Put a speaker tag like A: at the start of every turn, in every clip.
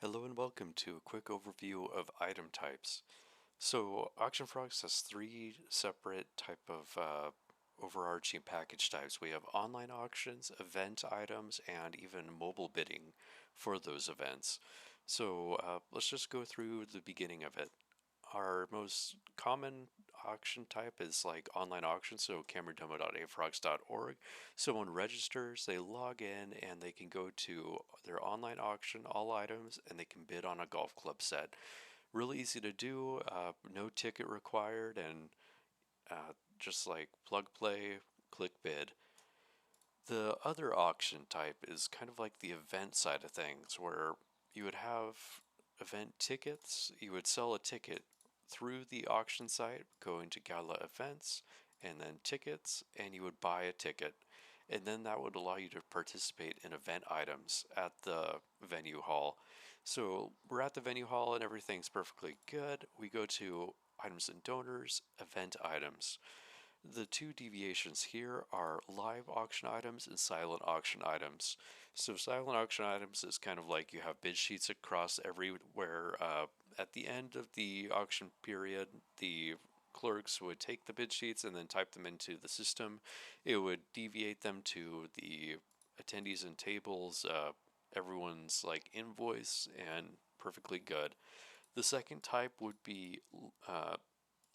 A: Hello and welcome to a quick overview of item types. So Auction Frogs has three separate type of overarching package types. We have online auctions, event items, and even mobile bidding for those events. So let's just go through the beginning of it. Our most common auction type is like online auction, so camerdemo.afrogs.org. Someone registers, they log in, and they can go to their online auction, all items, and they can bid on a golf club set. Really easy to do, no ticket required, and just like plug play, click bid. The other auction type is kind of like the event side of things, where you would have event tickets. You would sell a ticket through the auction site, going to gala events, and then tickets, and you would buy a ticket. And then that would allow you to participate in event items at the venue hall. So we're at the venue hall and everything's perfectly good. We go to items and donors, event items. The two deviations here are live auction items and silent auction items. So silent auction items is kind of like you have bid sheets across everywhere. At the end of the auction period, the clerks would take the bid sheets and then type them into the system. It would deviate them to the attendees and tables, everyone's like invoice, and perfectly good. The second type would be uh,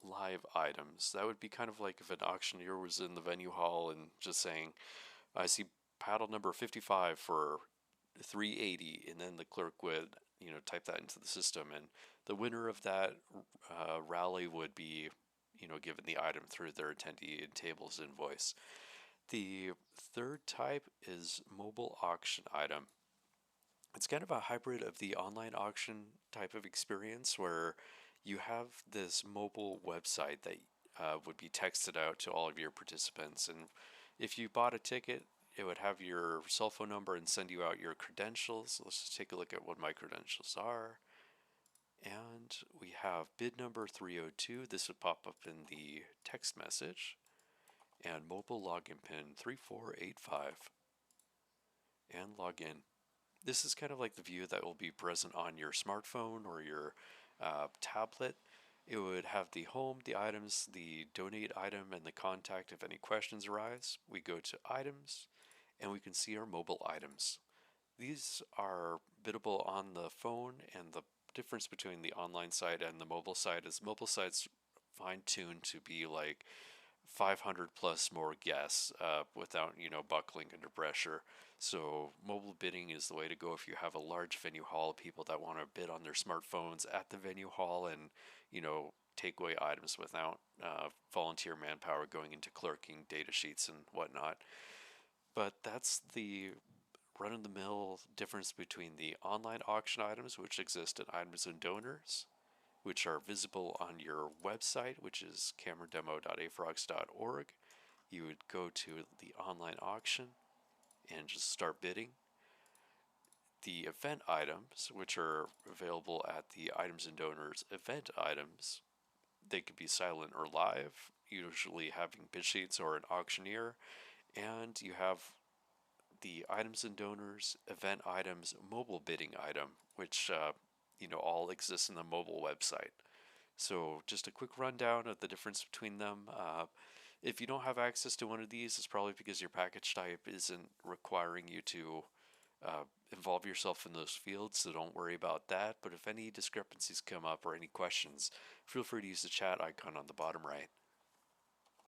A: live items. That would be kind of like if an auctioneer was in the venue hall and just saying, I see paddle number 55 for 380, and then the clerk would, type that into the system, and the winner of that rally would be, given the item through their attendee and tables invoice. The third type is mobile auction item. It's kind of a hybrid of the online auction type of experience where you have this mobile website that would be texted out to all of your participants. And if you bought a ticket, it would have your cell phone number and send you out your credentials. Let's just take a look at what my credentials are. And we have bid number 302. This would pop up in the text message. And mobile login pin 3485. And log in. This is kind of like the view that will be present on your smartphone or your tablet. It would have the home, the items, the donate item, and the contact if any questions arise. We go to items and we can see our mobile items. These are biddable on the phone, and the difference between the online site and the mobile site is mobile sites fine tuned to be like 500 plus more guests without buckling under pressure. So mobile bidding is the way to go if you have a large venue hall of people that want to bid on their smartphones at the venue hall and take away items without volunteer manpower going into clerking data sheets and whatnot. But that's the run of the mill difference between the online auction items, which exist in items and donors, which are visible on your website, which is camerdemo.afrogs.org. You would go to the online auction and just start bidding. The event items, which are available at the items and donors event items, they could be silent or live, usually having bid sheets or an auctioneer. And you have the items and donors event items mobile bidding item, which all exists in the mobile website. So just a quick rundown of the difference between them. If you don't have access to one of these, it's probably because your package type isn't requiring you to uh, involve yourself in those fields, so don't worry about that. But if any discrepancies come up or any questions, feel free to use the chat icon on the bottom right.